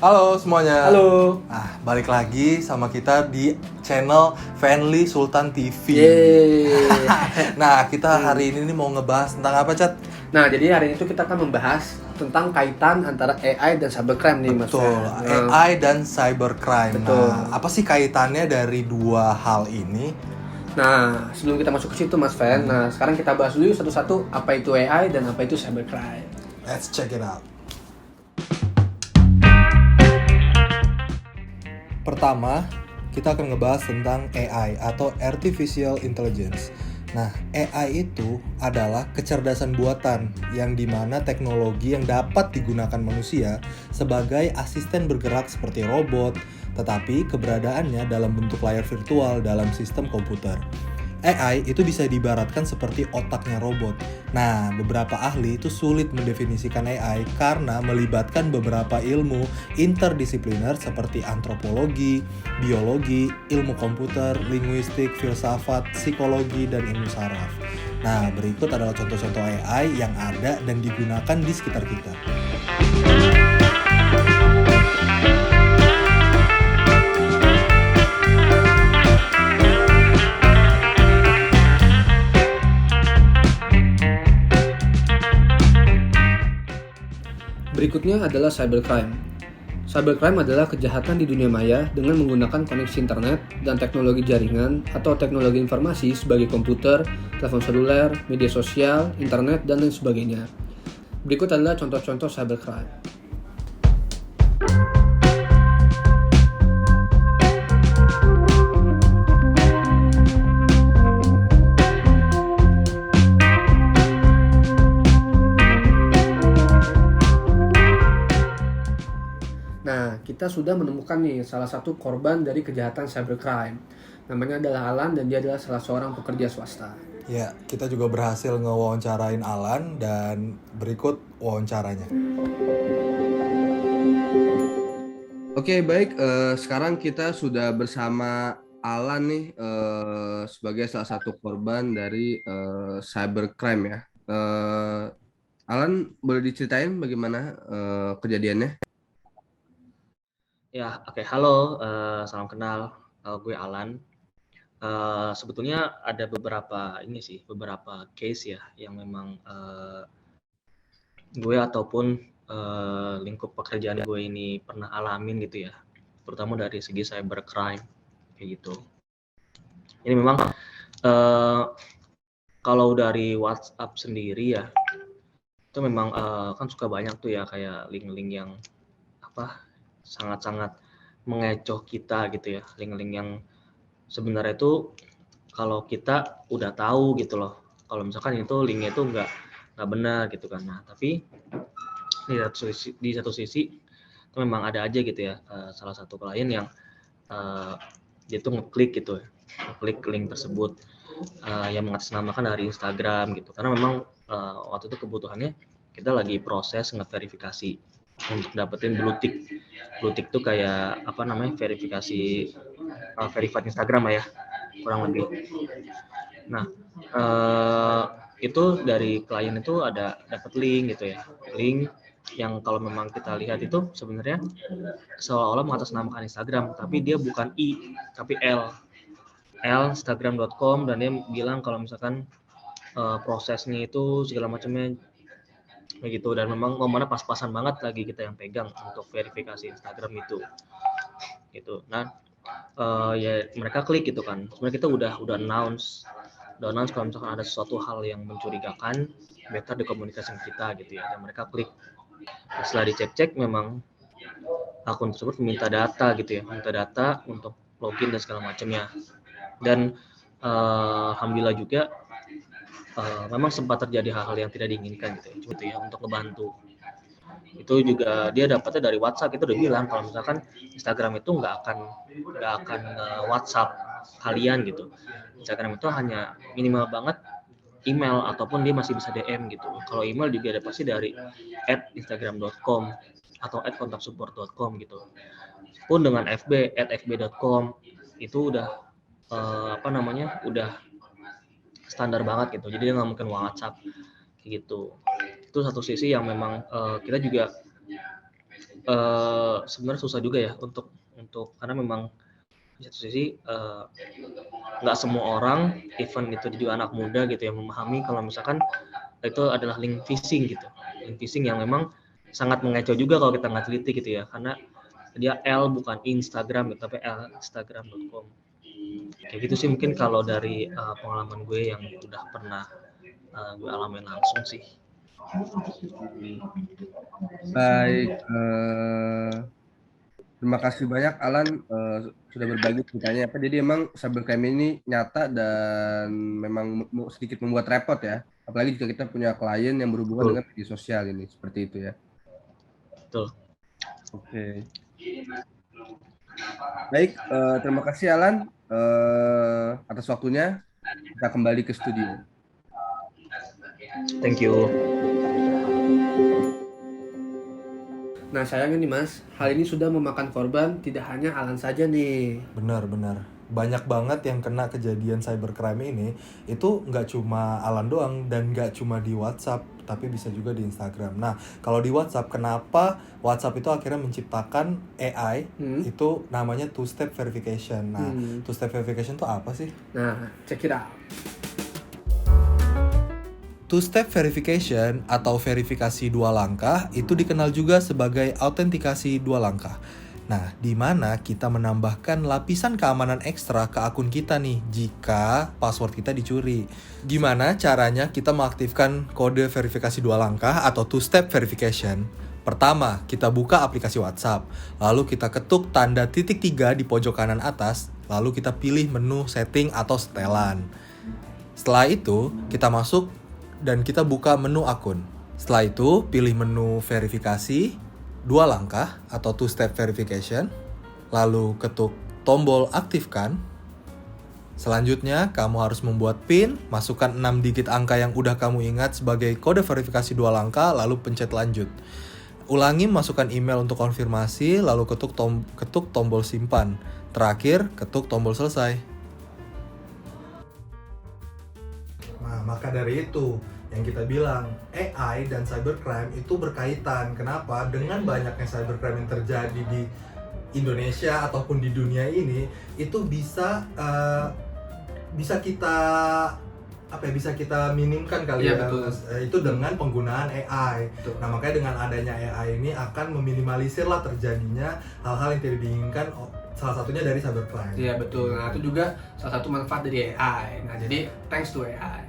Halo semuanya. Halo. Balik lagi sama kita di channel Fanly Sultan TV. Yeay. Nah, kita hari ini nih mau ngebahas tentang apa, Cat? Nah, jadi hari ini tuh kita akan membahas tentang kaitan antara AI dan cybercrime nih, Mas. Betul, AI dan cybercrime. Betul. Nah, apa sih kaitannya dari dua hal ini? Nah, sebelum kita masuk ke situ, Mas Fan, nah sekarang kita bahas dulu satu-satu apa itu AI dan apa itu cybercrime. Let's check it out. Pertama, kita akan ngebahas tentang AI atau Artificial Intelligence. Nah, AI itu adalah kecerdasan buatan yang dimana teknologi yang dapat digunakan manusia sebagai asisten bergerak seperti robot, tetapi keberadaannya dalam bentuk layar virtual dalam sistem komputer. AI itu bisa diibaratkan seperti otaknya robot. Nah, beberapa ahli itu sulit mendefinisikan AI karena melibatkan beberapa ilmu interdisipliner seperti antropologi, biologi, ilmu komputer, linguistik, filsafat, psikologi, dan ilmu saraf. Nah, berikut adalah contoh-contoh AI yang ada dan digunakan di sekitar kita. Berikutnya adalah cybercrime. Cybercrime adalah kejahatan di dunia maya dengan menggunakan koneksi internet dan teknologi jaringan atau teknologi informasi sebagai komputer, telepon seluler, media sosial, internet, dan lain sebagainya. Berikut adalah contoh-contoh cybercrime. Nah, kita sudah menemukan nih salah satu korban dari kejahatan cybercrime. Namanya adalah Alan dan dia adalah salah seorang pekerja swasta. Ya, kita juga berhasil ngewawancarain Alan dan berikut wawancaranya. Oke, baik. Sekarang kita sudah bersama Alan nih sebagai salah satu korban dari cybercrime ya. Alan, boleh diceritain bagaimana kejadiannya? Ya, oke. Halo, salam kenal. Gue Alan. Sebetulnya ada beberapa case ya yang memang gue ataupun lingkup pekerjaan gue ini pernah alamin gitu ya, terutama dari segi cybercrime kayak gitu. Ini memang kalau dari WhatsApp sendiri ya, itu memang kan suka banyak tuh ya kayak link-link yang sangat-sangat mengecoh kita gitu ya, link-link yang sebenarnya itu kalau kita udah tahu gitu loh, kalau misalkan itu linknya itu nggak benar gitu kan. Nah, tapi di satu sisi itu memang ada aja gitu ya, salah satu klien yang dia tuh ngeklik gitu ya, ngeklik link tersebut yang mengatasnamakan dari Instagram gitu, karena memang waktu itu kebutuhannya kita lagi proses ngeverifikasi untuk dapetin blue tick. Blue tick tuh kayak verifikasi verified Instagram lah ya, kurang lebih. Nah, itu dari klien itu ada dapat link gitu ya, link yang kalau memang kita lihat itu sebenarnya seolah-olah mengatasnamakan Instagram, tapi dia bukan I tapi L instagram.com, dan dia bilang kalau misalkan prosesnya itu segala macamnya begitu, dan memang momennya pas-pasan banget lagi kita yang pegang untuk verifikasi Instagram itu gitu. Nah, ya mereka klik gitu kan, sebenarnya kita udah announce kalau misalkan ada sesuatu hal yang mencurigakan, better dikomunikasikan kita gitu ya, dan mereka klik. Setelah dicek-cek memang akun tersebut minta data gitu ya, minta data untuk login dan segala macamnya. Dan alhamdulillah juga memang sempat terjadi hal-hal yang tidak diinginkan gitu ya, untuk ngebantu. Itu juga dia dapatnya dari WhatsApp. Itu udah bilang kalau misalkan Instagram itu nggak akan WhatsApp kalian gitu. Instagram itu hanya minimal banget email, ataupun dia masih bisa DM gitu. Kalau email juga ada pasti dari @instagram.com atau @kontaksupport.com gitu. Pun dengan FB @fb.com itu udah udah standar banget gitu. Jadi dia nggak mungkin WhatsApp gitu. Itu satu sisi yang memang kita juga sebenarnya susah juga ya untuk karena memang di satu sisi nggak semua orang, even itu juga anak muda gitu yang memahami kalau misalkan itu adalah link phishing gitu, link phishing yang memang sangat mengecoh juga kalau kita nggak teliti gitu ya, karena dia L bukan Instagram gitu, tapi Instagram.com kayak gitu sih mungkin kalau dari pengalaman gue yang udah pernah gue alamin langsung sih. Baik, terima kasih banyak Alan sudah berbagi ceritanya apa. Jadi emang cybercrime ini nyata dan memang sedikit membuat repot ya. Apalagi jika kita punya klien yang berhubungan dengan media sosial ini, seperti itu ya. Betul. Oke. Baik, terima kasih Alan atas waktunya. Kita kembali ke studio. Thank you. Nah sayangnya nih Mas, hal ini sudah memakan korban tidak hanya Alan saja nih. Benar. Banyak banget yang kena kejadian cybercrime ini. Itu nggak cuma Alan doang dan nggak cuma di WhatsApp, tapi bisa juga di Instagram. Nah, kalau di WhatsApp, kenapa WhatsApp itu akhirnya menciptakan AI? Itu namanya two-step verification. Nah, two-step verification itu apa sih? Nah, check it out. Two-step verification atau verifikasi dua langkah itu dikenal juga sebagai autentikasi dua langkah. Nah, di mana kita menambahkan lapisan keamanan ekstra ke akun kita nih jika password kita dicuri. Gimana caranya kita mengaktifkan kode verifikasi dua langkah atau two-step verification? Pertama, kita buka aplikasi WhatsApp, lalu kita ketuk tanda titik 3 di pojok kanan atas, lalu kita pilih menu setting atau setelan. Setelah itu, kita masuk dan kita buka menu akun. Setelah itu, pilih menu verifikasi dua langkah atau two-step verification, lalu ketuk tombol aktifkan. Selanjutnya, kamu harus membuat PIN, masukkan 6 digit angka yang udah kamu ingat sebagai kode verifikasi dua langkah, lalu pencet lanjut. Ulangi masukkan email untuk konfirmasi, lalu ketuk tombol simpan. Terakhir, ketuk tombol selesai. Nah, maka dari itu yang kita bilang AI dan cybercrime itu berkaitan. Kenapa? Dengan banyaknya cybercrime yang terjadi di Indonesia ataupun di dunia ini, itu bisa kita minimkan kali ya. Betul. Itu dengan penggunaan AI. Betul. Nah, makanya dengan adanya AI ini akan meminimalisir lah terjadinya hal-hal yang tidak diinginkan, salah satunya dari cybercrime. Iya betul. Nah itu juga salah satu manfaat dari AI. Nah jadi thanks to AI.